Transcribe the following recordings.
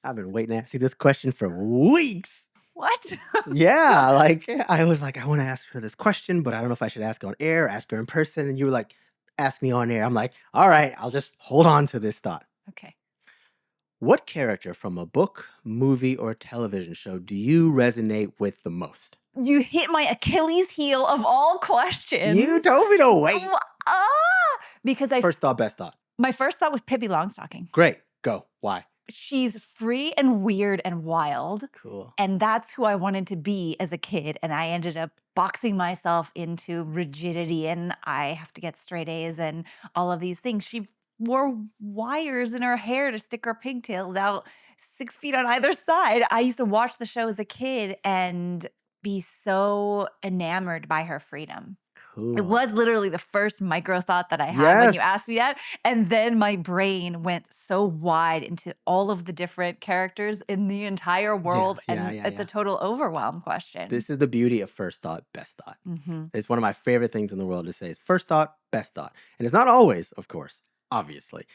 I've been waiting to ask you this question for weeks. What? Yeah, like I was like, I want to ask her this question, but I don't know if I should ask on air, ask her in person. And you were like, ask me on air. I'm like, all right, I'll just hold on to this thought. Okay. What character from a book, movie, or television show do you resonate with the most? You hit my Achilles heel of all You questions. told me to wait. Wha- Ah! Because First thought, best thought. my first thought was Pippi Longstocking. Great. Go. Why? She's free and weird and wild. Cool. And that's who I wanted to be as a kid. And I ended up boxing myself into rigidity and I have to get straight A's and all of these things. She wore wires in her hair to stick her pigtails out 6 feet on either side. I used to watch the show as a kid and be so enamored by her freedom. It Cool. was literally the first micro thought that I had when you Yes. asked me that. And then my brain went so wide into all of the different characters in the entire world. And it's Yeah. a total overwhelm question. This is the beauty of first thought, best thought. Mhm. It's one of my favorite things in the world to say is first thought, best thought. And it's not always, of course, obviously.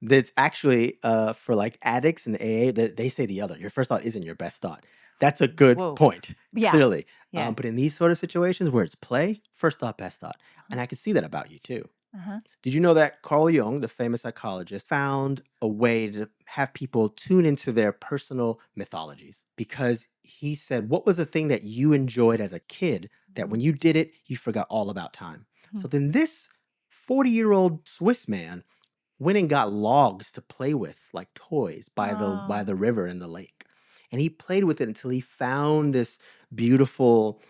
That's actually for like addicts and AA, they say the other. Your first thought isn't your best thought. That's a good Whoa. point, Yeah. clearly. Yeah. But in these sort of situations where it's play, first thought, best thought. And Uh-huh. I can see that about you too. Uh-huh. Did you know that Carl Jung, the famous psychologist, found a way to have people tune into their personal mythologies? Because he said, what was the thing that you enjoyed as a kid that when you did it, you forgot all about time? Mhm. So then this 40-year-old Swiss man went and got logs to play with, like toys, by the river and the lake. And he played with it until he found this beautiful,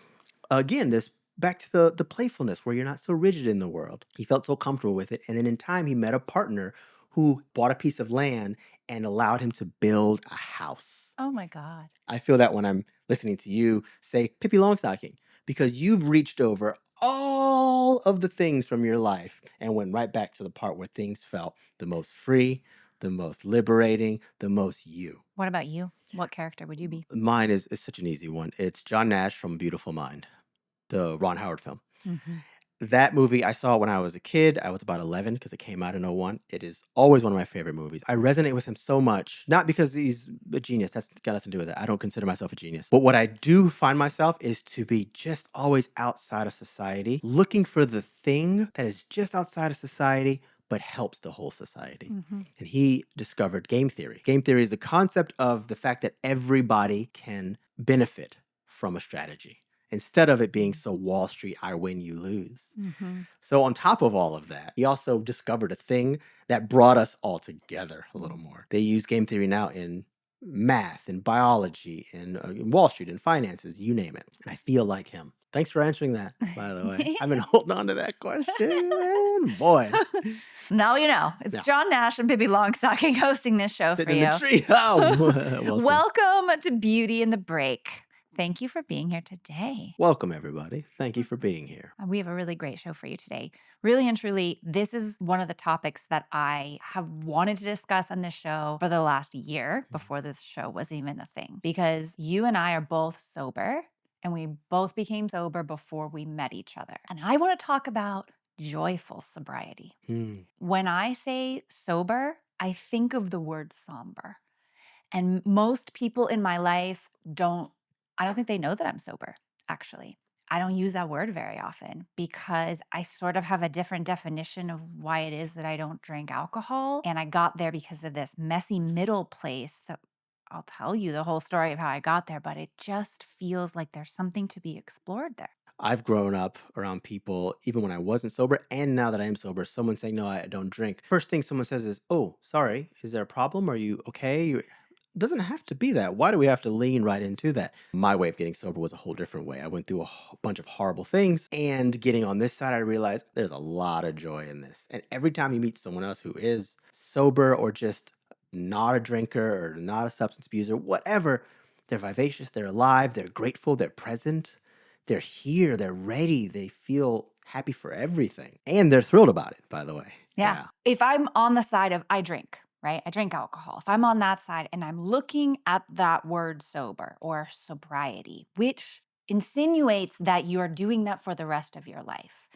again, this back to the playfulness where you're not so rigid in the world. He felt so comfortable with it. And then in time, he met a partner who bought a piece of land and allowed him to build a house. Oh my God. I feel that when I'm listening to you say Pippi Longstocking, because you've reached over all of the things from your life and went right back to the part where things felt the most free, the most liberating, the most you. What about you? What character would you be? Mine is such an easy one. It's John Nash from Beautiful Mind, the Ron Howard film. Mhm. That movie, I saw when I was a kid. I was about 11 because it came out in '01. It is always one of my favorite movies. I resonate with him so much, not because he's a genius. That's got nothing to do with it. I don't consider myself a genius. But what I do find myself is to be just always outside of society, looking for the thing that is just outside of society, but helps the whole society. Mhm. And he discovered game theory. Game theory is the concept of the fact that everybody can benefit from a strategy instead of it being so Wall Street, I win, you lose. Mhm. So on top of all of that, he also discovered a thing that brought us all together a little more. They use game theory now in math and biology and Wall Street and finances, you name it. And I feel like him. Thanks for answering that, by the way. I've been holding on to that question. Boy, Now you know. It's Yeah. John Nash and Pippi Longstocking hosting this show for sitting you. in the tree. Oh, well said. Welcome to Beauty in the Break. Thank you for being here today. Welcome, everybody. Thank you for being here. We have a really great show for you today. Really and truly, this is one of the topics that I have wanted to discuss on this show for the last year before this show was even a thing. Because you and I are both sober, and we both became sober before we met each other. And I want to talk about joyful sobriety. Hmm. When I say sober, I think of the word somber. And most people in my life I don't think they know that I'm sober, actually. I don't use that word very often because I sort of have a different definition of why it is that I don't drink alcohol. And I got there because of this messy middle place that I'll tell you the whole story of how I got there, but it just feels like there's something to be explored there. I've grown up around people, even when I wasn't sober, and now that I am sober, someone saying, no, I don't drink. First thing someone says is, oh, sorry, is there a problem? Are you okay? It doesn't have to be that. Why do we have to lean right into that? My way of getting sober was a whole different way. I went through a bunch of horrible things, and getting on this side, I realized there's a lot of joy in this. And every time you meet someone else who is sober or just not a drinker or not a substance abuser, whatever, they're vivacious, they're alive, they're grateful, they're present. They're here, they're ready, they feel happy for everything. And they're thrilled about it, by the way. Yeah. If I'm on the side of I drink, right? I drink alcohol. If I'm on that side and I'm looking at that word sober or sobriety, which insinuates that you're doing that for the rest of your life,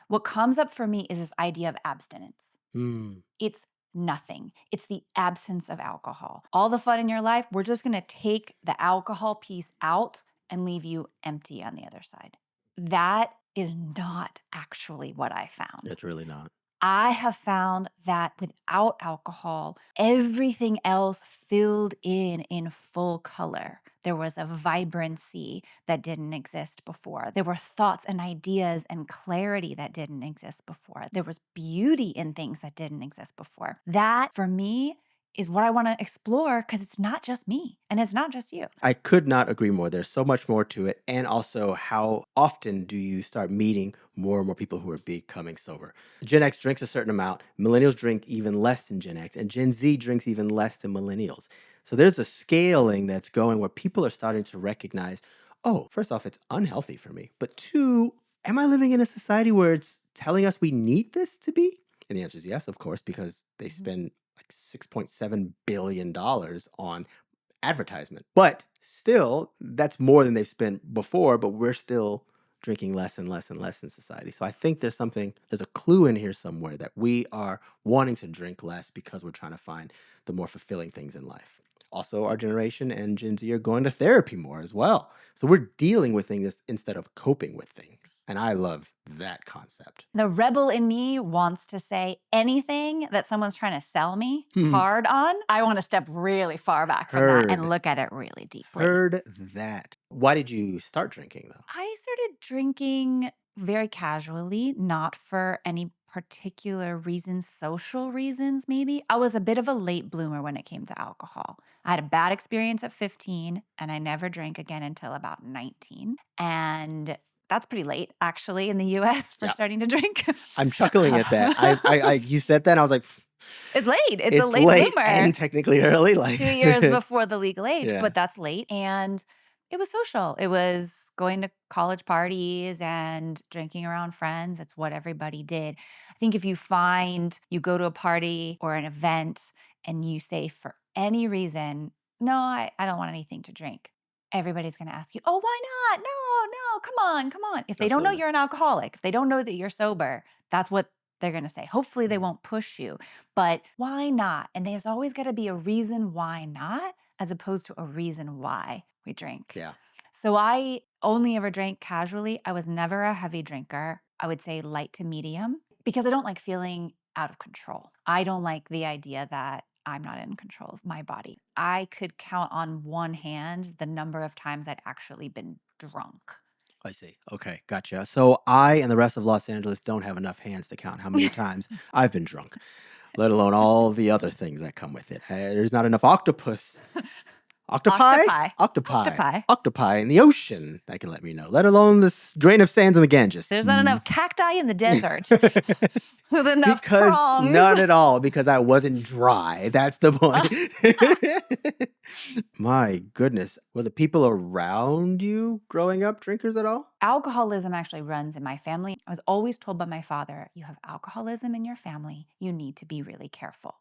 what comes up for me is this idea of abstinence. Hmm. It's nothing. It's the absence of alcohol. All the fun in your life, we're just going to take the alcohol piece out and leave you empty on the other side. That is not actually what I found. It's really not. I have found that without alcohol, everything else filled in full color. There was a vibrancy that didn't exist before. There were thoughts and ideas and clarity that didn't exist before. There was beauty in things that didn't exist before. That, for me, is what I want to explore because it's not just me and it's not just you. I could not agree more. There's so much more to it. And also, how often do you start meeting more and more people who are becoming sober? Gen X drinks a certain amount, millennials drink even less than Gen X, and Gen Z drinks even less than millennials. So there's a scaling that's going where people are starting to recognize, oh, first off, it's unhealthy for me. But two, am I living in a society where it's telling us we need this to be? And the answer is yes, of course, because they Mhm. spend like $6.7 billion on advertisement. But still, that's more than they've spent before, but we're still drinking less and less and less in society. So I think there's a clue in here somewhere that we are wanting to drink less because we're trying to find the more fulfilling things in life. Also, our generation and Gen Z are going to therapy more as well. So we're dealing with things instead of coping with things. And I love that concept. The rebel in me wants to say anything that someone's trying to sell me Hmm. hard on. I want to step really far back from that and Heard. look at it really deeply. Heard that. Why did you start drinking though? I started drinking very casually, not for any particular reasons, social reasons, maybe. I was a bit of a late bloomer when it came to alcohol. I had a bad experience at 15 and I never drank again until about 19. And that's pretty late, actually, in the US for Yeah. starting to drink. I'm chuckling at that. You said that, and I was like, It's late. It's a it's late late bloomer. and technically early. Like, 2 years before the legal age, yeah, but that's late, and it was social. It was going to college parties and drinking around friends. It's what everybody did. I think if you go to a party or an event and you say for any reason, "No, I don't want anything to drink." Everybody's gonna ask you, "Oh, why not? No, no, come on, come on." If they don't know absolutely. you're an alcoholic, if they don't know that you're sober, that's what they're gonna say. Hopefully, they Mhm. won't push you. But why not? And there's always got to be a reason why not, as opposed to a reason why we drink. Yeah, So I only ever drank casually. I was never a heavy drinker. I would say light to medium because I don't like feeling out of control. I don't like the idea that I'm not in control of my body. I could count on one hand the number of times I'd actually been drunk. I see. Okay, gotcha. So I and the rest of Los Angeles don't have enough hands to count how many times I've been drunk, let alone all the other things that come with it. There's not enough octopi, Octopi. octopi, Octopi. octopi in the ocean that can let me know. Let alone this grain of sands in the Ganges. There's not enough cacti in the desert with enough Because prongs. none at all, because I wasn't dry. That's the point. My goodness. Were the people around you growing up drinkers at all? Alcoholism actually runs in my family. I was always told by my father, you have alcoholism in your family. You need to be really careful.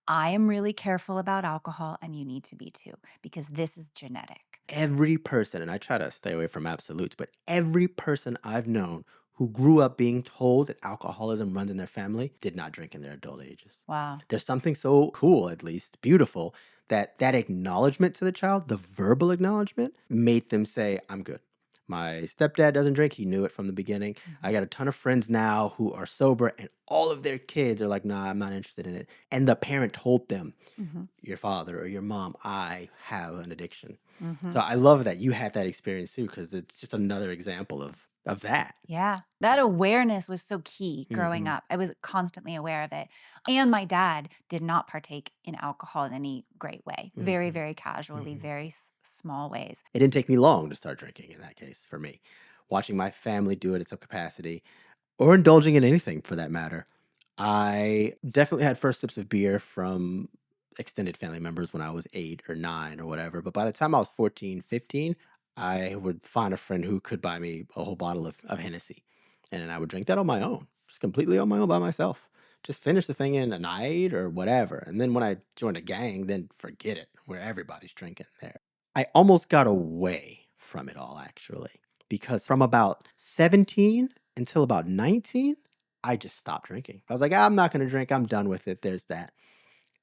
I am really careful about alcohol, and you need to be too, because this is genetic. Every person, and I try to stay away from absolutes, but every person I've known who grew up being told that alcoholism runs in their family did not drink in their adult ages. Wow. There's something so cool, at least beautiful, that acknowledgement to the child, the verbal acknowledgement, made them say, I'm good. My stepdad doesn't drink. He knew it from the beginning. I Mhm. got a ton of friends now who are sober, and all of their kids are like, nah, I'm not interested in it. And the parent told them, Mhm. your father or your mom, I have an addiction. So Mhm. I love that you had that experience too, because it's just another example of that. Yeah. That awareness was so key growing Hmm. up. I was constantly aware of it. And my dad did not partake in alcohol in any great way. Very, Hmm. very casually, Hmm. very small ways. It didn't take me long to start drinking in that case for me. Watching my family do it at some capacity, or indulging in anything for that matter. I definitely had first sips of beer from extended family members when I was 8 or 9 or whatever. But by the time I was 14, 15, I would find a friend who could buy me a whole bottle of Hennessy. And then I would drink that on my own, just completely on my own by myself. Just finish the thing in a night or whatever. And then when I joined a gang, then forget it, where everybody's drinking there. I almost got away from it all, actually, because from about 17 until about 19, I just stopped drinking. I was like, I'm not going to drink. I'm done with it. There's that.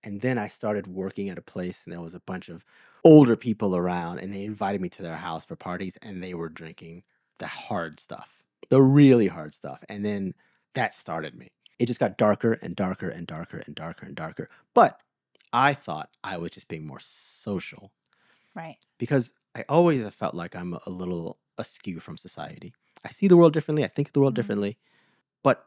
And then I started working at a place, and there was a bunch of older people around, and they invited me to their house for parties, and they were drinking the hard stuff, the really hard stuff. And then that started me. It just got darker and darker and darker and darker and darker. But I thought I was just being more social Right. because I always have felt like I'm a little askew from society. I see the world differently. I think of the world Mm. differently. But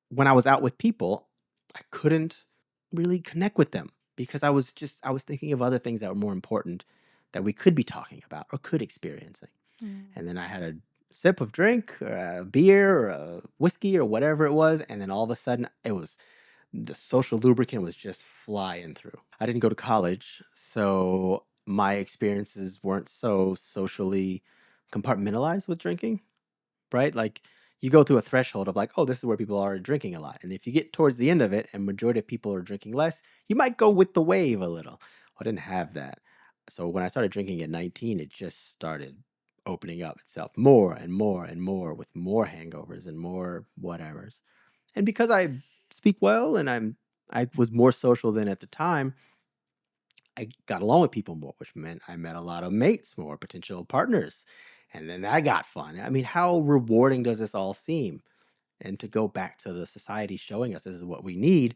when I was out with people, I couldn't really connect with them because I was thinking of other things that were more important that we could be talking about or could experiencing. Mm. And then I had a sip of drink or a beer or a whiskey or whatever it was, and then all of a sudden it was the social lubricant was just flying through. I didn't go to college, so my experiences weren't so socially compartmentalized with drinking, right? Like you go through a threshold of like, oh, this is where people are drinking a lot. And if you get towards the end of it and majority of people are drinking less, you might go with the wave a little. I didn't have that. So when I started drinking at 19, it just started opening up itself more and more and more with more hangovers and more whatevers. And because I speak well and I was more social than at the time, I got along with people more, which meant I met a lot of mates more, potential partners. And then that got fun. I mean, how rewarding does this all seem? And to go back to the society showing us this is what we need,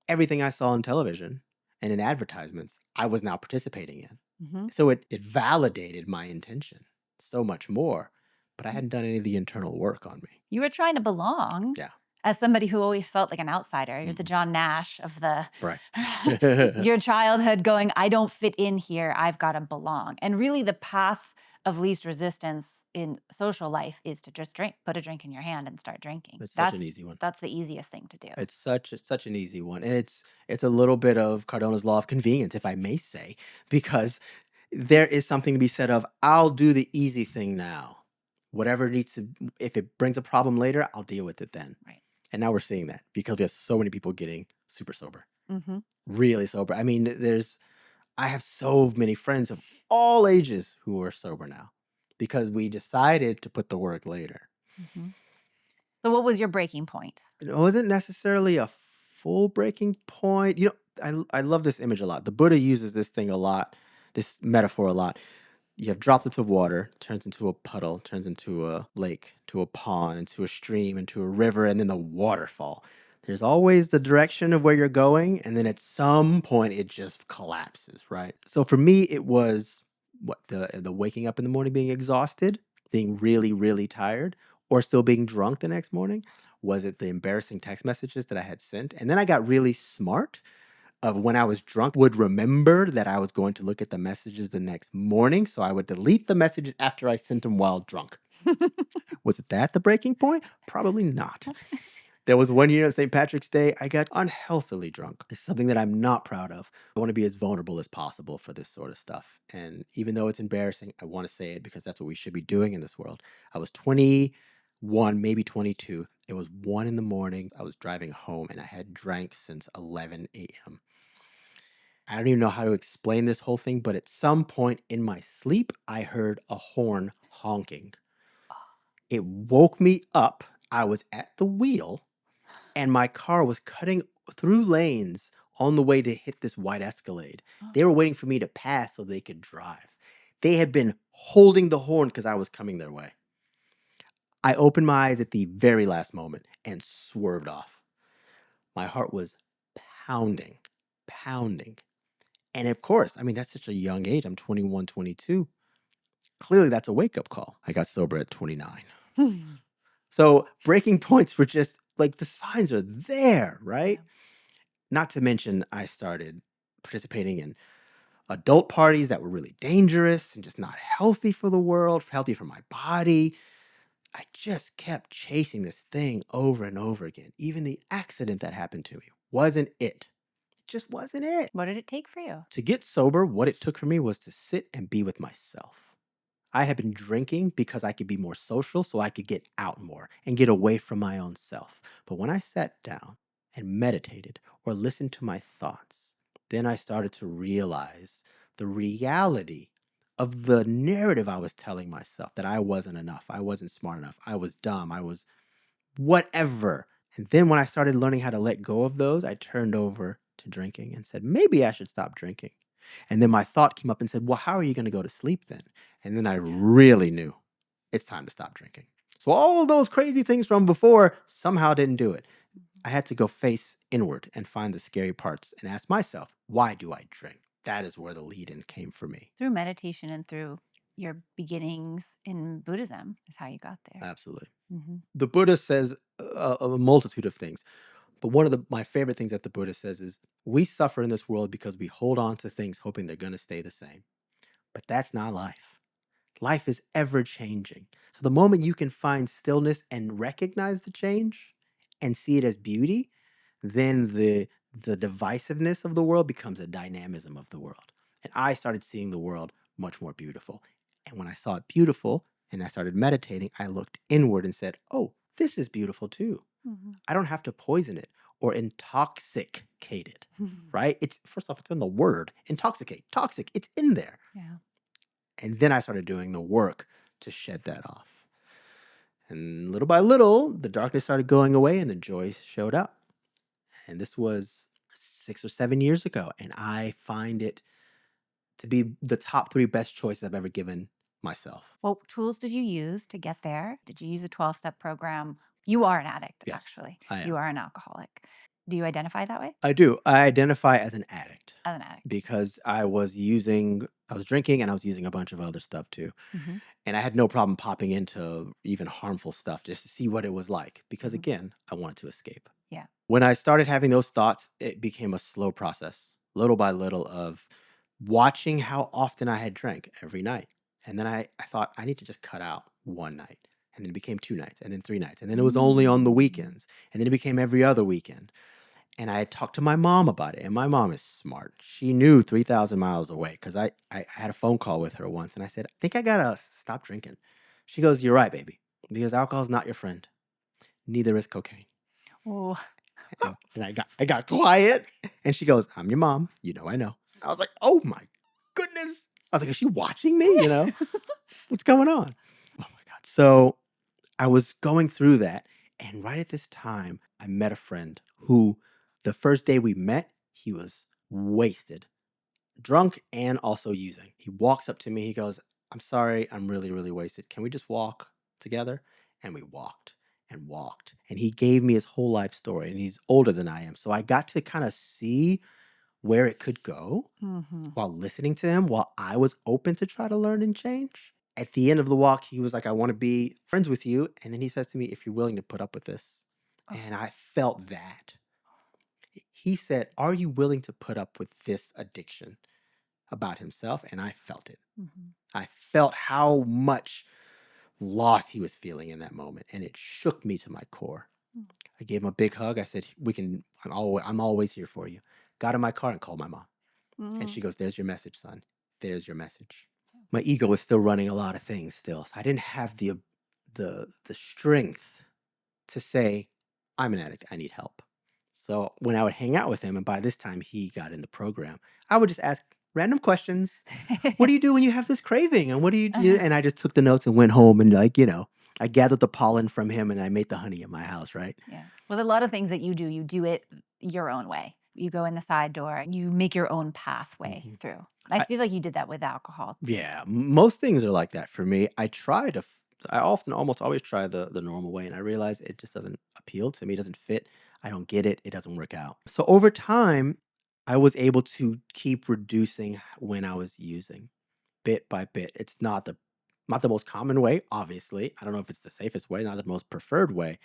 everything I saw on television and in advertisements, I was now participating in. Mhm. So it validated my intention so much more, but I hadn't done any of the internal work on me. You were trying to belong Yeah. as somebody who always felt like an outsider. You're the Mhm. John Nash of the Right. your childhood going, "I don't fit in here. I've gotta belong." And really the path of least resistance in social life is to just drink. Put a drink in your hand and start drinking. It's such an easy one. That's the easiest thing to do. It's such an easy one, and it's a little bit of Cardona's law of convenience, if I may say, because there is something to be said of, "I'll do the easy thing now. Whatever needs to if it brings a problem later, I'll deal with it then." Right. And now we're seeing that because we have so many people getting super sober, Mhm. really sober. I mean, I have so many friends of all ages who are sober now because we decided to put the work later. Mhm. So what was your breaking point? It wasn't necessarily a full breaking point. I love this image a lot. The Buddha uses this thing a lot, this metaphor a lot. You have droplets of water, turns into a puddle, turns into a lake, to a pond, into a stream, into a river, and then the waterfall. There's always the direction of where you're going, and then at some point it just collapses, right? So for me, it was what the waking up in the morning being exhausted, being really, really tired, or still being drunk the next morning. Was it the embarrassing text messages that I had sent? And then I got really smart of when I was drunk, would remember that I was going to look at the messages the next morning. So I would delete the messages after I sent them while drunk. Was it that the breaking point? Probably not. There was one year on St. Patrick's Day, I got unhealthily drunk. It's something that I'm not proud of. I want to be as vulnerable as possible for this sort of stuff. And even though it's embarrassing, I want to say it because that's what we should be doing in this world. I was 21, maybe 22. It was 1 in the morning. I was driving home and I had drank since 11 a.m. I don't even know how to explain this whole thing, but at some point in my sleep, I heard a horn honking. It woke me up. I was at the wheel and my car was cutting through lanes on the way to hit this white Escalade. They were waiting for me to pass so they could drive. They had been holding the horn because I was coming their way. I opened my eyes at the very last moment and swerved off. My heart was pounding, pounding. And of course, I mean, that's such a young age. I'm 21, 22. Clearly, that's a wake up call. I got sober at 29. Hmm. So breaking points were just like the signs are there, right? Yeah. Not to mention, I started participating in adult parties that were really dangerous and just not healthy for the world, healthy for my body. I just kept chasing this thing over and over again. Even the accident that happened to me wasn't it. It just wasn't it. What did it take for you? To get sober, what it took for me was to sit and be with myself. I had been drinking because I could be more social so I could get out more and get away from my own self. But when I sat down and meditated or listened to my thoughts, then I started to realize the reality of the narrative I was telling myself that I wasn't enough, I wasn't smart enough, I was dumb, I was whatever. And then when I started learning how to let go of those, I turned over to drinking and said, maybe I should stop drinking. And then my thought came up and said, well, how are you going to go to sleep then? And then I really knew it's time to stop drinking. So all of those crazy things from before somehow didn't do it. Mhm. I had to go face inward and find the scary parts and ask myself, why do I drink? That is where the lead in came for me. Through meditation and through your beginnings in Buddhism is how you got there. Absolutely. Mhm. The Buddha says a multitude of things, but one of my favorite things that the Buddha says is we suffer in this world because we hold on to things hoping they're going to stay the same. But that's not life. Life is ever changing. So the moment you can find stillness and recognize the change and see it as beauty, then the divisiveness of the world becomes a dynamism of the world. And I started seeing the world much more beautiful. And when I saw it beautiful and I started meditating, I looked inward and said, "Oh, this is beautiful too. Mhm. I don't have to poison it or intoxicate it." Right? It's first off, it's in the word intoxicate, toxic, it's in there. Yeah. And then I started doing the work to shed that off. And little by little, the darkness started going away and the joy showed up. And this was 6 or 7 years ago. And I find it to be the top three best choices I've ever given myself. What tools did you use to get there? Did you use a 12-step program? You are an addict, Yes, actually. I You am. are an alcoholic. Do you identify that way? I do. I identify as an addict As an addict. because I was drinking and I was using a bunch of other stuff too. Mhm. And I had no problem popping into even harmful stuff just to see what it was like because, Mhm. again, I wanted to escape. Yeah. When I started having those thoughts, it became a slow process, little by little, of watching how often I had drank every night. And then I thought, I need to just cut out one night. And then it became 2 nights, and then 3 nights. And then it was only on the Mm. weekends. And then it became every other weekend. And I had talked to my mom about it. And my mom is smart. She knew 3,000 miles away because I had a phone call with her once. And I said, I think I got to stop drinking. She goes, you're right, baby, because alcohol is not your friend. Neither is cocaine. Oh. And I got quiet, and she goes, "I'm your mom, I know." I was like, "Oh my goodness." I was like, "Is she watching me?" "What's going on?" Oh my god. So, I was going through that, and right at this time, I met a friend who the first day we met, he was wasted, drunk and also using. He walks up to me, he goes, "I'm sorry, I'm really, really wasted. Can we just walk together?" And we walked and walked. And he gave me his whole life story. And he's older than I am. So I got to kind of see where it could go Mhm. while listening to him, while I was open to try to learn and change. At the end of the walk, he was like, I want to be friends with you. And then he says to me, if you're willing to put up with this. And Oh. I felt that. He said, are you willing to put up with this addiction about himself? And I felt it. Mhm. I felt how much loss he was feeling in that moment. And it shook me to my core. Mm. I gave him a big hug. I said, I'm always here for you. Got in my car and called my mom. And Mm. she goes, there's your message, son. There's your message. My ego was still running a lot of things still. So I didn't have the strength to say, I'm an addict, I need help. So when I would hang out with him, and by this time he got in the program, I would just ask random questions. What do you do when you have this craving? And what do you do? Uh-huh. And I just took the notes and went home and I gathered the pollen from him and I made the honey in my house, right? Yeah. With a lot of things that you do it your own way. You go in the side door, you make your own pathway Mhm. through. I feel like you did that with alcohol too. Yeah, most things are like that for me. I often almost always try the normal way, and I realize it just doesn't appeal to me, it doesn't fit. I don't get it. It doesn't work out. So over time, I was able to keep reducing when I was using bit by bit. It's not the most common way, obviously. I don't know if it's the safest way, not the most preferred way,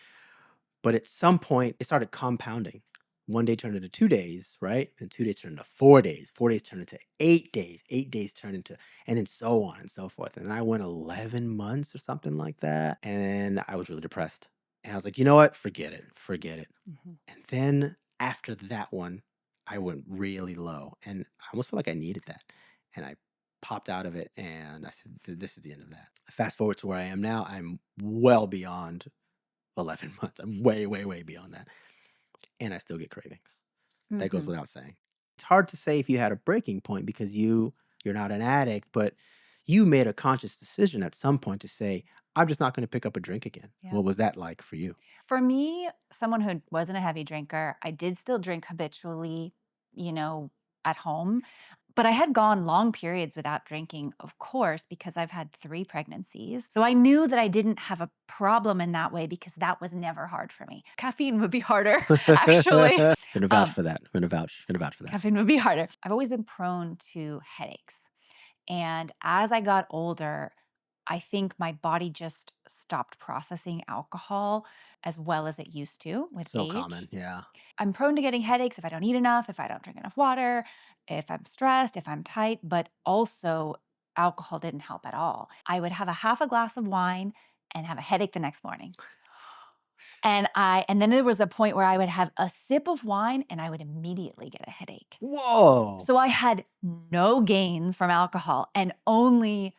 but at some point, it started compounding. One day turned into 2 days, right? And 2 days turned into 4 days. 4 days turned into 8 days. 8 days turned into, and then so on and so forth. And I went 11 months or something like that. And I was really depressed. And I was like, you know what? Forget it. Forget it. Mhm. And then after that one, I went really low. And I almost felt like I needed that. And I popped out of it and I said, This is the end of that." Fast forward to where I am now, I'm well beyond 11 months. I'm way, way, way beyond that. And I still get cravings. That goes Mhm. without saying. It's hard to say if you had a breaking point because you're not an addict, but you made a conscious decision at some point to say, I'm just not going to pick up a drink again. Yeah. What was that like for you? For me, someone who wasn't a heavy drinker, I did still drink habitually, you know, at home, but I had gone long periods without drinking, of course, because I've had 3 pregnancies. So I knew that I didn't have a problem in that way because that was never hard for me. Caffeine would be harder, actually. Gonna vouch Um, for that. Gonna vouch for that. Caffeine would be harder. I've always been prone to headaches. And as I got older, I think my body just stopped processing alcohol as well as it used to with So age. common. Yeah. I'm prone to getting headaches if I don't eat enough, if I don't drink enough water, if I'm stressed, if I'm tight, but also alcohol didn't help at all. I would have a half a glass of wine and have a headache the next morning. And then there was a point where I would have a sip of wine and I would immediately get a headache. Whoa. So I had no gains from alcohol and only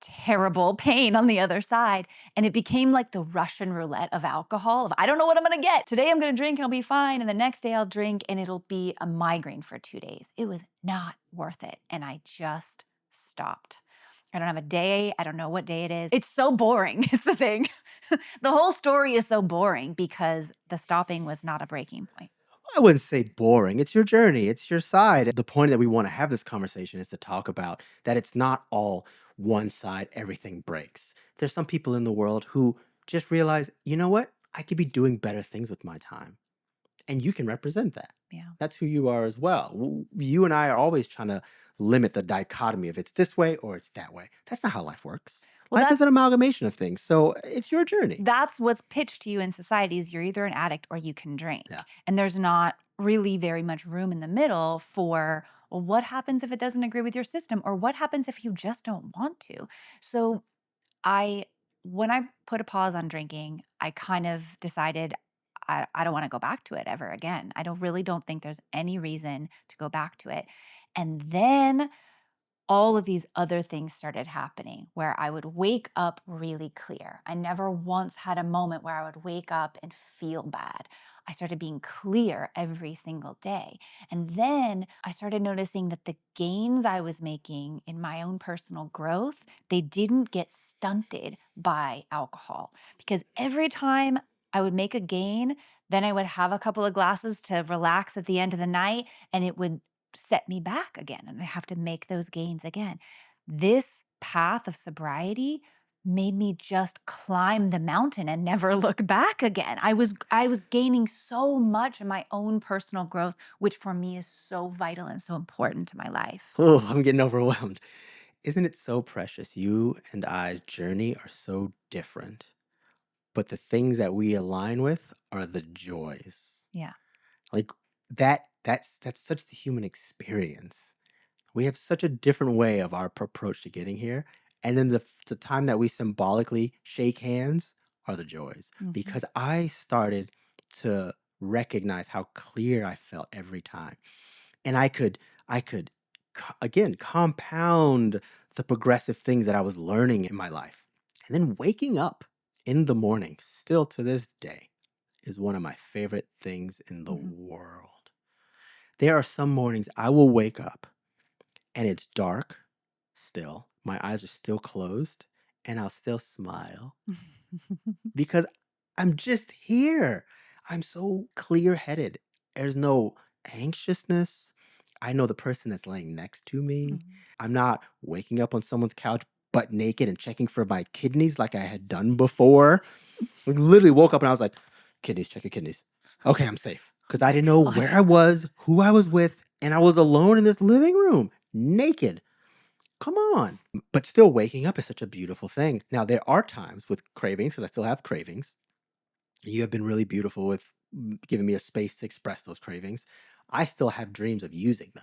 terrible pain on the other side. And it became like the Russian roulette of alcohol. Of I don't know what I'm gonna get. Today I'm gonna drink and I'll be fine. And the next day I'll drink and it'll be a migraine for 2 days. It was not worth it. And I just stopped. I don't have a day. I don't know what day it is. It's so boring, is the thing. The whole story is so boring because the stopping was not a breaking point. I wouldn't say boring. It's your journey. It's your side. The point that we want to have this conversation is to talk about that it's not all one side, everything breaks. There's some people in the world who just realize, you know what? I could be doing better things with my time. And you can represent that. Yeah. That's who you are as well. You and I are always trying to limit the dichotomy of it's this way or it's that way. That's not how life works. Well, Life is that's an amalgamation of things. So it's your journey. That's what's pitched to you in society is you're either an addict or you can Yeah. drink. And there's not really very much room in the middle for, well, what happens if it doesn't agree with your system? Or what happens if you just don't want to? So I when I put a pause on drinking, I kind of decided I don't want to go back to it ever again. I don't think there's any reason to go back to it. And then all of these other things started happening where I would wake up really clear. I never once had a moment where I would wake up and feel bad. I started being clear every single day. And then I started noticing that the gains I was making in my own personal growth, they didn't get stunted by alcohol because every time I would make a gain, then I would have a couple of glasses to relax at the end of the night and it would set me back again and I have to make those gains again. This path of sobriety made me just climb the mountain and never look back again. I was gaining so much in my own personal growth, which for me is so vital and so important to my life. Oh, I'm getting overwhelmed. Isn't it so precious? You and I's journey are so different, but the things that we align with are the joys. Yeah. Like that's such the human experience. We have such a different way of our approach to getting here. And then the time that we symbolically shake hands are the joys. Mhm. Because I started to recognize how clear I felt every time. And I could again compound the progressive things that I was learning in my life. And then waking up in the morning, still to this day, is one of my favorite things in the Mhm. world. There are some mornings I will wake up and it's dark still. My eyes are still closed and I'll still smile because I'm just here. I'm so clear headed. There's no anxiousness. I know the person that's laying next to me. Mhm. I'm not waking up on someone's couch butt naked and checking for my kidneys like I had done before. Like, literally woke up and I was like, kidneys, check your kidneys. Okay, I'm safe. Oh Because I my didn't know God. where I was, who I was with, and I was alone in this living room, naked. Come on. But still waking up is such a beautiful thing. Now, there are times with cravings, because I still have cravings. You have been really beautiful with giving me a space to express those cravings. I still have dreams of using, though.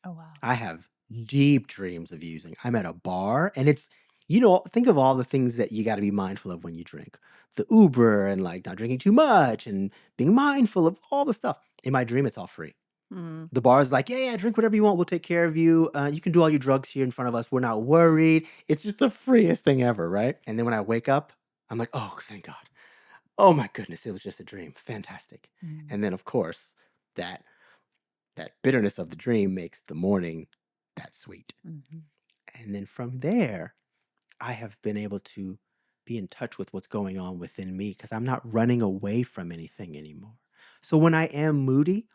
Oh, wow. I have deep dreams of using. I'm at a bar and think of all the things that you got to be mindful of when you drink. The Uber and like not drinking too much and being mindful of all the stuff. In my dream, it's all free. Mm. The bar's like, yeah, yeah, drink whatever you want. We'll take care of you. You can do all your drugs here in front of us. We're not worried. It's just the freest thing ever, right? And then when I wake up, I'm like, oh, thank God. Oh my goodness, it was just a dream. Fantastic. Mm. And then of course, that that bitterness of the dream makes the morning that sweet. Mhm. And then from there, I have been able to be in touch with what's going on within me because I'm not running away from anything anymore. So when I am moody,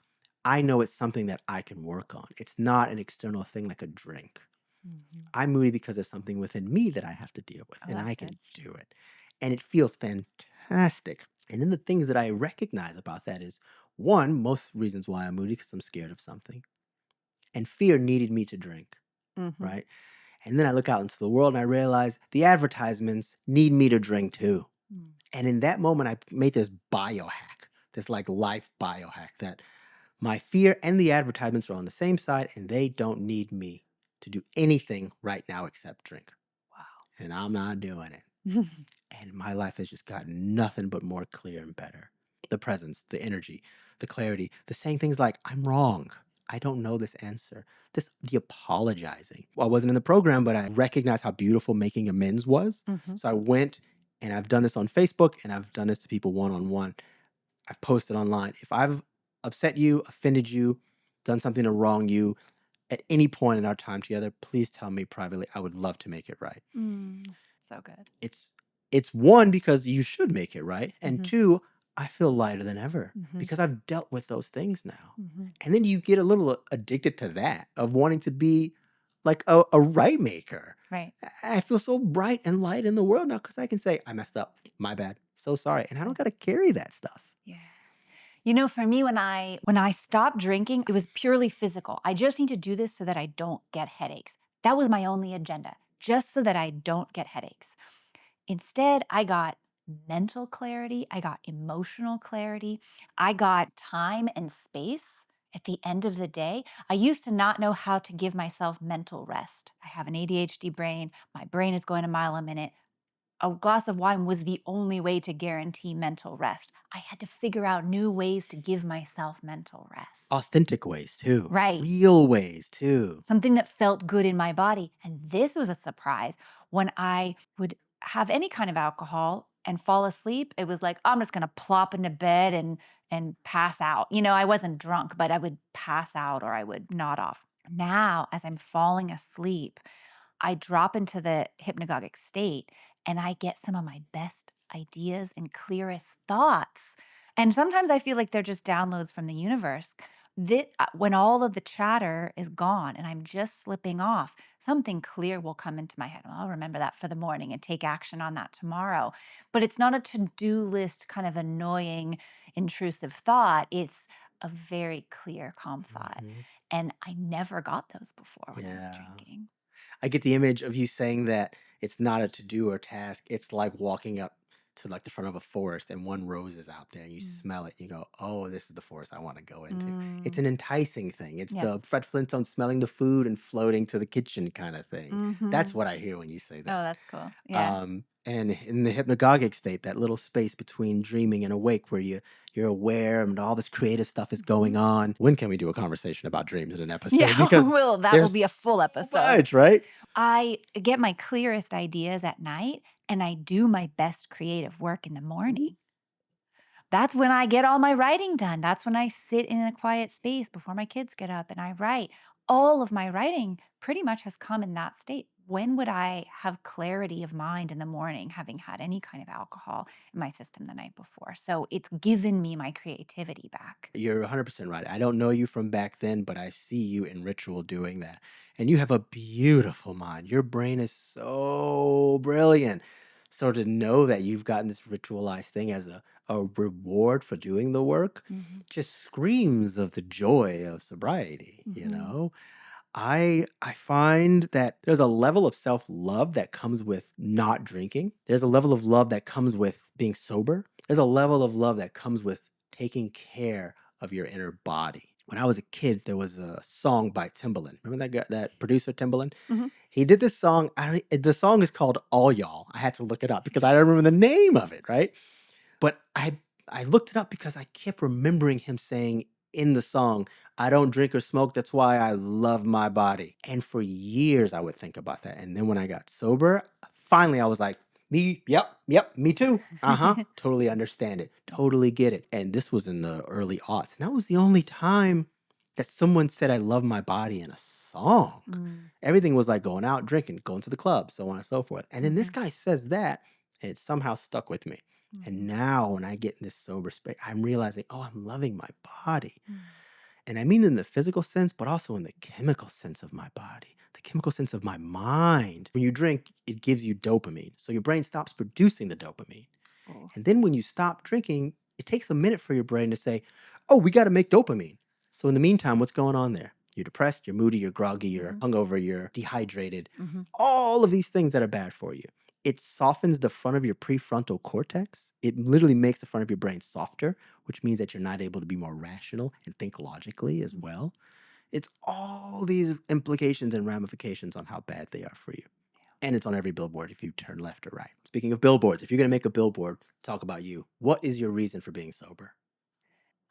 I know it's something that I can work on. It's not an external thing like a drink. Mhm. I'm moody because there's something within me that I have to deal with, Oh, and that's I good. can do it. And it feels fantastic. And then the things that I recognize about that is one, most reasons why I'm moody because I'm scared of something. And fear needed me to drink, Mhm. right? And then I look out into the world and I realize the advertisements need me to drink too. Mm. And in that moment, I made this biohack, this like life biohack that my fear and the advertisements are on the same side and they don't need me to do anything right now except drink. And I'm not doing it. Wow. And my life has just gotten nothing but more clear and better. The presence, the energy, the clarity, the saying things like, I'm wrong. I don't know this answer. The apologizing. Well, I wasn't in the program, but I recognized how beautiful making amends was. Mhm. So I went and I've done this on Facebook and I've done this to people one on one. I've posted online. If I've upset you, offended you, done something to wrong you at any point in our time together, please tell me privately. I would love to make it right. Mm. So good. It's it's one, because you should make it right, and Mhm. two, I feel lighter than ever Mhm. because I've dealt with those things now. Mhm. And then you get a little addicted to that of wanting to be like a right maker. Right. I feel so bright and light in the world now because I can say, I messed up. My bad. So sorry. And I Yeah. don't got to carry that stuff. Yeah. For me, when I stopped drinking, it was purely physical. I just need to do this so that I don't get headaches. That was my only agenda, just so that I don't get headaches. Instead, I got mental clarity, I got emotional clarity, I got time and space at the end of the day. I used to not know how to give myself mental rest. I have an ADHD brain, my brain is going a mile a minute. A glass of wine was the only way to guarantee mental rest. I had to figure out new ways to give myself mental rest. Authentic ways too, Right. real ways too. Something that felt good in my body. And this was a surprise when I would have any kind of alcohol and fall asleep. It was like, I'm just going to plop into bed and pass out. I wasn't drunk, but I would pass out or I would nod off. Now, as I'm falling asleep, I drop into the hypnagogic state and I get some of my best ideas and clearest thoughts. And sometimes I feel like they're just downloads from the universe. When all of the chatter is gone and I'm just slipping off, something clear will come into my head. Well, I'll remember that for the morning and take action on that tomorrow. But it's not a to do list kind of annoying, intrusive thought. It's a very clear, calm thought. Mhm. And I never got those before when I was Yeah. drinking. I get the image of you saying that it's not a to-do or task. It's like walking up to like the front of a forest and one rose is out there and you Mm. smell it. You go, oh, this is the forest I want to go into. It's Mm. an enticing thing. It's Yes. the Fred Flintstone smelling the food and floating to the kitchen kind of thing. That's Mhm. what I hear when you say Oh, that. that's cool. Yeah. And in the hypnagogic state, that little space between dreaming and awake where you're aware and all this creative stuff is going Mhm. on. When can we do a conversation about dreams in an episode? Yeah, Because that will there's be a full so episode. much, right? I get my clearest ideas at night, and I do my best creative work in the morning. That's when I get all my writing done. That's when I sit in a quiet space before my kids get up and I write. All of my writing pretty much has come in that state. When would I have clarity of mind in the morning, having had any kind of alcohol in my system the night before? So it's given me my creativity back. You're 100% right. I don't know you from back then, but I see you in ritual doing that. And you have a beautiful mind. Your brain is so brilliant. So to know that you've gotten this ritualized thing as a reward for doing the work Mhm. just screams of the joy of sobriety, you Mhm. know? I find that there's a level of self-love that comes with not drinking. There's a level of love that comes with being sober. There's a level of love that comes with taking care of your inner body. When I was a kid, there was a song by Timbaland. Remember that guy, that producer Timbaland? Mhm. He did this song. The song is called All Y'all. I had to look it up because I don't remember the name of it, right? But I looked it up because I kept remembering him saying in the song, "I don't drink or smoke, that's why I love my body." And for years I would think about that. And then when I got sober, finally I was like, "Me, yep, me too. Uh-huh. Totally understand it. Totally get it." And this was in the early aughts. And that was the only time that someone said I love my body in a song. Mm. Everything was like going out, drinking, going to the club, so on and so forth. And then this Mhm. guy says that. and it somehow stuck with me. And Mhm. now when I get in this sober space, I'm realizing, oh, I'm loving my body. Mm. And I mean in the physical sense, but also in the chemical sense of my body, the chemical sense of my mind. When you drink, it gives you dopamine. So your brain stops producing the dopamine. Oh. And then when you stop drinking, it takes a minute for your brain to say, oh, we got to make dopamine. So in the meantime, what's going on there? You're depressed, you're moody, you're groggy, you're Mhm. hungover, you're dehydrated, Mhm. all of these things that are bad for you. It softens the front of your prefrontal cortex. It literally makes the front of your brain softer, which means that you're not able to be more rational and think logically as Mm. well. It's all these implications and ramifications on how bad they are for you. And it's on every billboard if you turn left or right. Speaking of billboards, if you're going to make a billboard, talk about you. What is your reason for being sober?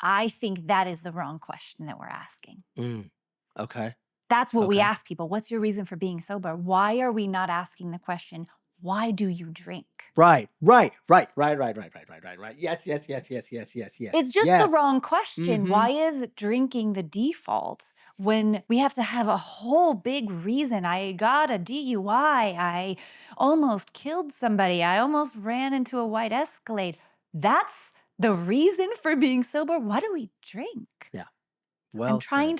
I think that is the wrong question that we're asking. Mm, okay. That's what we Okay. ask people. What's your reason for being sober? Why are we not asking the question, why do you drink? Right, right, right, right, right, right, right, right, right, right. Yes, yes, yes, yes, yes, yes, yes, It's just the yes. wrong question. Mm-hmm. Why is drinking the default when we have to have a whole big reason? I got a DUI. I almost killed somebody. I almost ran into a white Escalade. That's the reason for being sober. Why do we drink? Yeah. Well said. I'm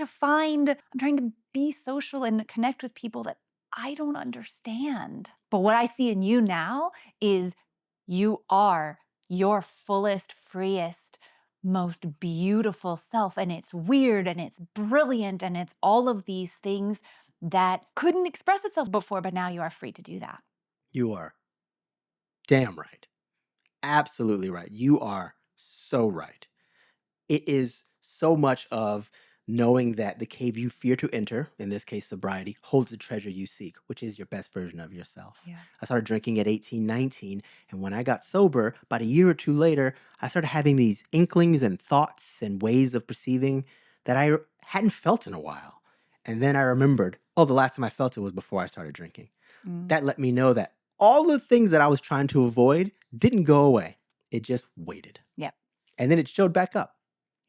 trying to be social and connect with people that I don't understand. But what I see in you now is you are your fullest, freest, most beautiful self. And it's weird and it's brilliant and it's all of these things that couldn't express itself before, but now you are free to do that. You are damn right. Absolutely right. You are so right. It is so much of knowing that the cave you fear to enter, in this case sobriety, holds the treasure you seek, which is your best version of yourself. Yeah. I started drinking at 18, 19, and when I got sober, about a year or two later, I started having these inklings and thoughts and ways of perceiving that I hadn't felt in a while. And then I remembered, oh, the last time I felt it was before I started drinking. Mm. That let me know that all the things that I was trying to avoid didn't go away. It just waited. Yep. And then it showed back up.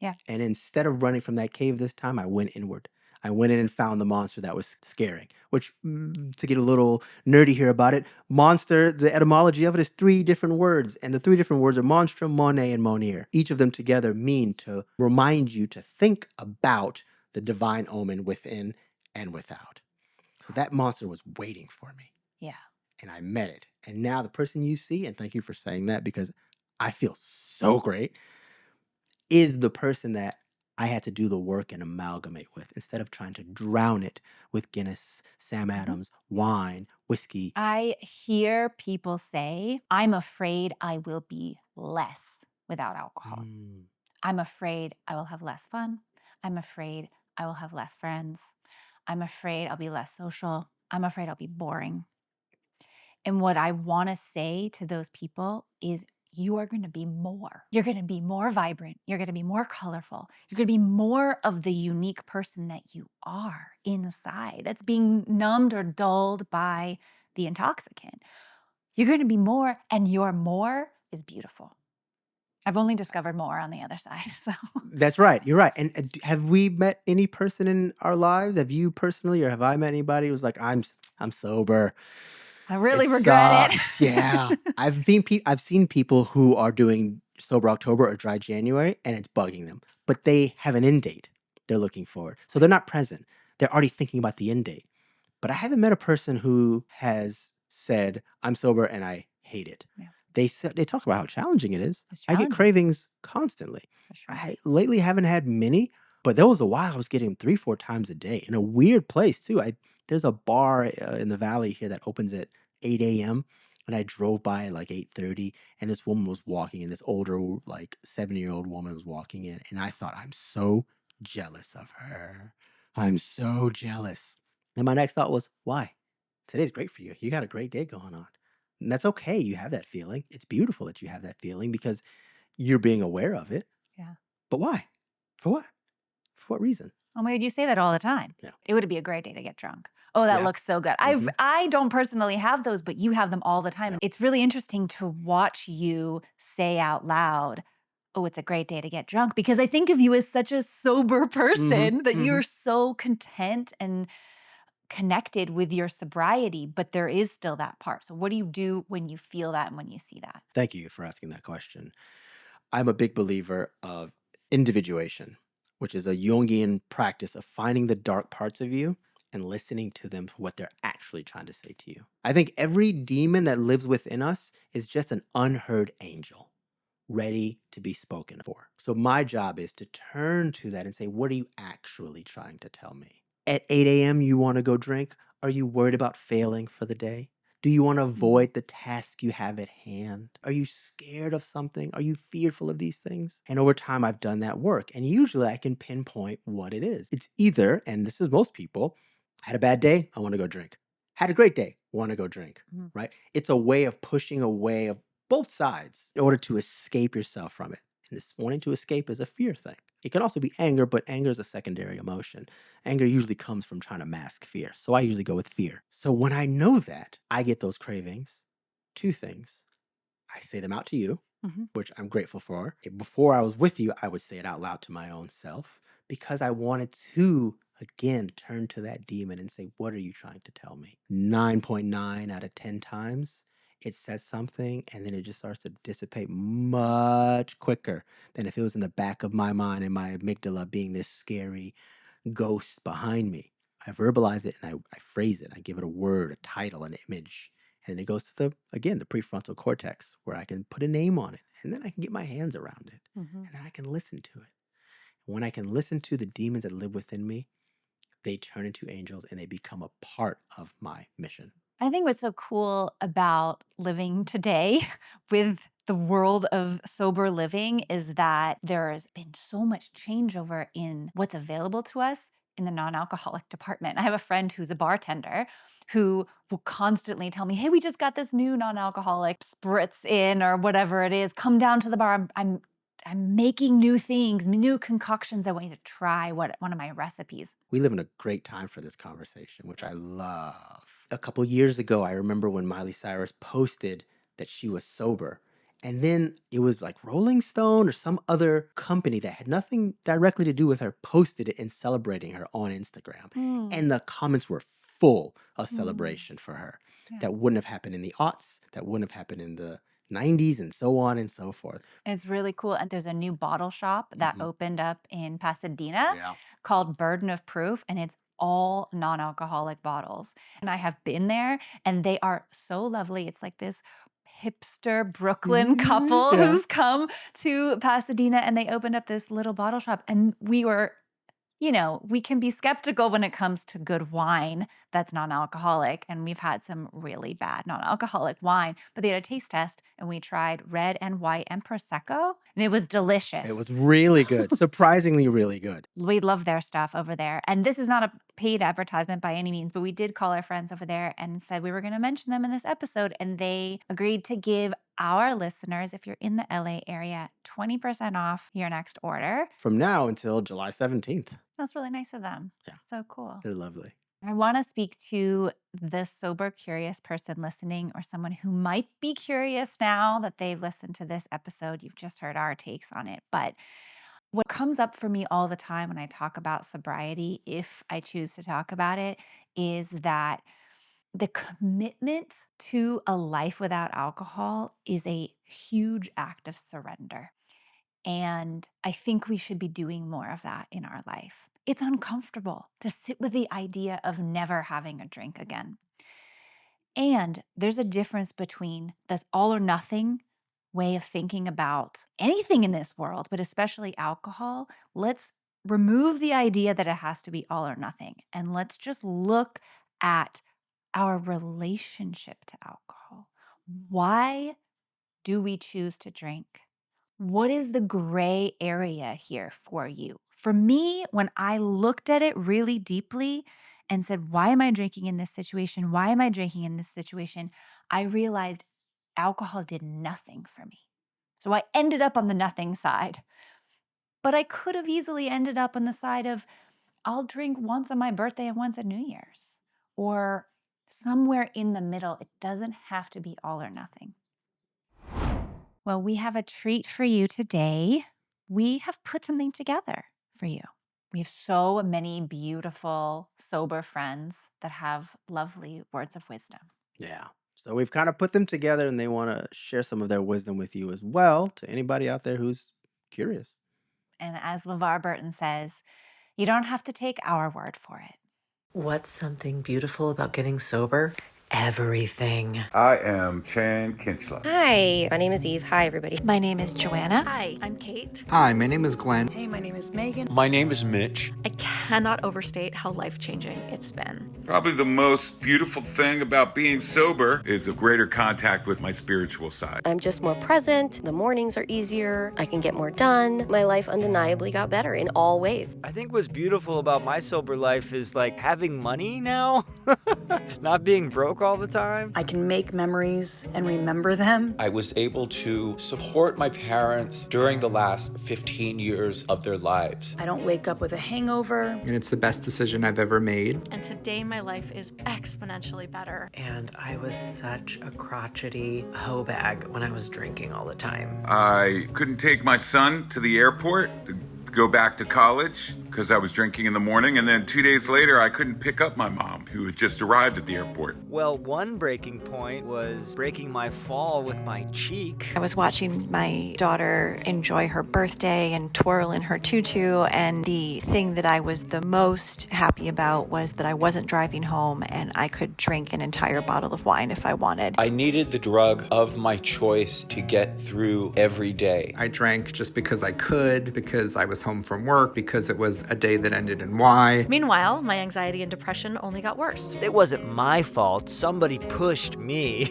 Yeah. And instead of running from that cave this time, I went inward. I went in and found the monster that was scaring, which, to get a little nerdy here about it, monster, the etymology of it is three different words. And the three different words are monstrum, monet, and monir. Each of them together mean to remind you to think about the divine omen within and without. So that monster was waiting for me, Yeah. and I met it. And now the person you see, and thank you for saying that because I feel so great, is the person that I had to do the work and amalgamate with instead of trying to drown it with Guinness, Sam Mhm. Adams, wine, whiskey. I hear people say, I'm afraid I will be less without alcohol. Mm, I'm afraid I will have less fun. I'm afraid I will have less friends. I'm afraid I'll be less social. I'm afraid I'll be boring. And what I want to say to those people is you are going to be more. You're going to be more vibrant. You're going to be more colorful. You're going to be more of the unique person that you are inside that's being numbed or dulled by the intoxicant. You're going to be more, and your more is beautiful. I've only discovered more on the other side. So that's right. You're right. And have we met any person in our lives? Have you personally, or have I met anybody who's like, I'm sober. I It really regret sucks. Yeah. it. I've seen people who are doing sober October or dry January and it's bugging them, but they have an end date they're looking for. So they're not present. They're already thinking about the end date. But I haven't met a person who has said, I'm sober and I hate it. Yeah, They talk about how challenging it is. it's I get challenging cravings constantly. for sure. I lately haven't had many, but there was a while I was getting 3, 4 times a day in a weird place too. There's a bar in the valley here that opens at 8 a.m. and I drove by at like 8:30 and this woman was walking in, this older like 70-year-old woman was walking in and I thought I'm so jealous of her. I'm so jealous. And my next thought was, why? Today's great for you. You got a great day going on. And that's okay. You have that feeling. It's beautiful that you have that feeling because you're being aware of it. Yeah. But why? For what? For what reason? Oh my god, you say that all the time. Yeah. It would be a great day to get drunk. Oh, that Yeah. looks so good. Hmm. I don't personally have those, but you have them all the time. Yeah. It's really interesting to watch you say out loud, "Oh, it's a great day to get drunk," because I think of you as such a sober Hmm. person that Hmm. you're so content and connected with your sobriety, but there is still that part. So what do you do when you feel that and when you see that? Thank you for asking that question. I'm a big believer of individuation, which is a Jungian practice of finding the dark parts of you and listening to them for what they're actually trying to say to you. I think every demon that lives within us is just an unheard angel ready to be spoken for. So my job is to turn to that and say, what are you actually trying to tell me? At 8 a.m., you want to go drink? Are you worried about failing for the day? Do you want to Mhm. avoid the task you have at hand? Are you scared of something? Are you fearful of these things? And over time, I've done that work. And usually I can pinpoint what it is. It's either, and this is most people, had a bad day, I want to go drink. Had a great day, want to go drink, Mhm. right? It's a way of pushing away of both sides in order to escape yourself from it. And this wanting to escape is a fear thing. It can also be anger, but anger is a secondary emotion. Anger usually comes from trying to mask fear. So I usually go with fear. So when I know that, I get those cravings. Two things. I say them out to you, Mhm. which I'm grateful for. Before I was with you, I would say it out loud to my own self because I wanted to, again, turn to that demon and say, what are you trying to tell me? 9.9 out of 10 times, it says something and then it just starts to dissipate much quicker than if it was in the back of my mind and my amygdala being this scary ghost behind me. I verbalize it and I phrase it. I give it a word, a title, an image. And it goes to the prefrontal cortex where I can put a name on it. And then I can get my hands around it. Mhm. And then I can listen to it. When I can listen to the demons that live within me, they turn into angels and they become a part of my mission. I think what's so cool about living today with the world of sober living is that there has been so much changeover in what's available to us in the non alcoholic department. I have a friend who's a bartender who will constantly tell me, "Hey, we just got this new non alcoholic spritz in or whatever it is. Come down to the bar. I'm making new things, new concoctions. I want you to try one of my recipes." We live in a great time for this conversation, which I love. A couple years ago, I remember when Miley Cyrus posted that she was sober. And then it was like Rolling Stone or some other company that had nothing directly to do with her posted it and celebrating her on Instagram. Mm, And the comments were full of mm, celebration for her. yeah. That wouldn't have happened in the aughts, that wouldn't have happened in the 90s, and so on and so forth. It's really cool, and there's a new bottle shop that Mhm. opened up in Pasadena Yeah. called Burden of Proof, and it's all non-alcoholic bottles, and I have been there, and they are so lovely. It's like this hipster Brooklyn Mhm. couple Yeah. who's come to Pasadena, and they opened up this little bottle shop, and we were we can be skeptical when it comes to good wine that's non-alcoholic, and we've had some really bad non-alcoholic wine, but they had a taste test, and we tried red and white and prosecco, and it was It delicious. was really good, surprisingly really good. We love their stuff over there, and this is not a paid advertisement by any means, but we did call our friends over there and said we were gonna mention them in this episode, and they agreed to give our listeners, if you're in the LA area, 20% off your next order. From now until July 17th. That's really nice of them. Yeah, So cool. they're lovely. I want to speak to the sober, curious person listening, or someone who might be curious now that they've listened to this episode. You've just heard our takes on it. But what comes up for me all the time when I talk about sobriety, if I choose to talk about it, is that the commitment to a life without alcohol is a huge act of surrender. And I think we should be doing more of that in our life. It's uncomfortable to sit with the idea of never having a drink again. And there's a difference between this all or nothing way of thinking about anything in this world, but especially alcohol. Let's remove the idea that it has to be all or nothing. And let's just look at our relationship to alcohol. Why do we choose to drink? What is the gray area here for you? For me, when I looked at it really deeply and said, why am I drinking in this situation? Why am I drinking in this situation? I realized alcohol did nothing for me. So I ended up on the nothing side. But I could have easily ended up on the side of, I'll drink once on my birthday and once at New Year's, or somewhere in the middle. It doesn't have to be all or nothing. Well, we have a treat for you today. We have put something together for you. We have so many beautiful, sober friends that have lovely words of wisdom. Yeah. So we've kind of put them together and they want to share some of their wisdom with you as well to anybody out there who's curious. And as LeVar Burton says, you don't have to take our word for it. What's something beautiful about getting sober? Everything. I am Chan Kinchla. Hi, my name is Eve. Hi, everybody. My name is Joanna. Hi, I'm Kate. Hi, my name is Glenn. Hey, my name is Megan. My name is Mitch. I cannot overstate how life-changing it's been. Probably the most beautiful thing about being sober is a greater contact with my spiritual side. I'm just more present. The mornings are easier. I can get more done. My life undeniably got better in all ways. I think what's beautiful about my sober life is like having money now, not being broke all the time. I can make memories and remember them. I was able to support my parents during the last 15 years of their lives. I don't wake up with a hangover. And it's the best decision I've ever made. And today my life is exponentially better. And I was such a crotchety hoe bag when I was drinking all the time. I couldn't take my son to the airport to go back to college because I was drinking in the morning, and then 2 days later I couldn't pick up my mom who had just arrived at the airport. Well, one breaking point was breaking my fall with my cheek. I was watching my daughter enjoy her birthday and twirl in her tutu, and the thing that I was the most happy about was that I wasn't driving home and I could drink an entire bottle of wine if I wanted. I needed the drug of my choice to get through every day. I drank just because I could, because I was home from work, because it was a day that ended in Y. Meanwhile, my anxiety and depression only got worse. It wasn't my fault. Somebody pushed me.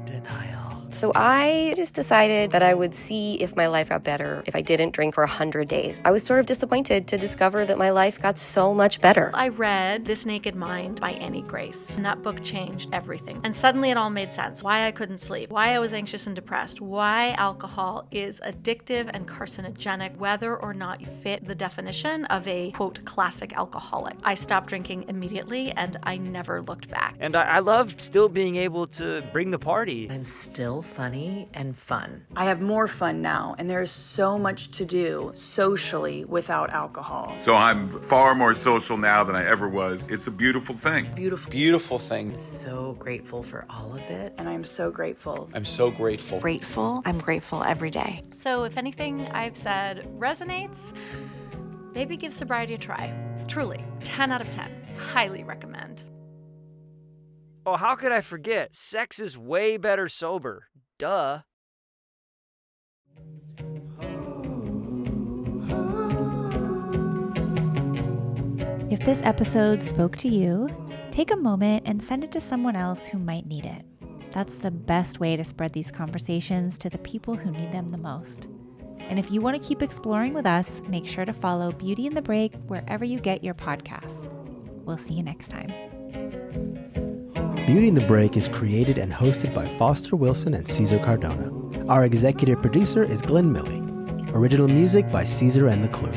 Denial. So I just decided that I would see if my life got better if I didn't drink for 100 days. I was sort of disappointed to discover that my life got so much better. I read This Naked Mind by Annie Grace, and that book changed everything. And suddenly it all made sense. Why I couldn't sleep, why I was anxious and depressed, why alcohol is addictive and carcinogenic, whether or not you fit the definition of a, quote, classic alcoholic. I stopped drinking immediately, and I never looked back. And I loved still being able to bring the party. I'm still funny and fun. I have more fun now, and there's so much to do socially without alcohol. So I'm far more social now than I ever was. It's a beautiful thing. Beautiful. Beautiful thing. I'm so grateful for all of it. And I'm so grateful. I'm so grateful. Grateful. I'm grateful every day. So if anything I've said resonates, maybe give sobriety a try. Truly, 10 out of 10. Highly recommend. Oh, how could I forget? Sex is way better sober. Duh. If this episode spoke to you, take a moment and send it to someone else who might need it. That's the best way to spread these conversations to the people who need them the most. And if you want to keep exploring with us, make sure to follow Beauty in the Break wherever you get your podcasts. We'll see you next time. Beauty in the Break is created and hosted by Foster Wilson and Cesar Cardona. Our executive producer is Glenn Milley. Original music by Cesar and the Clue.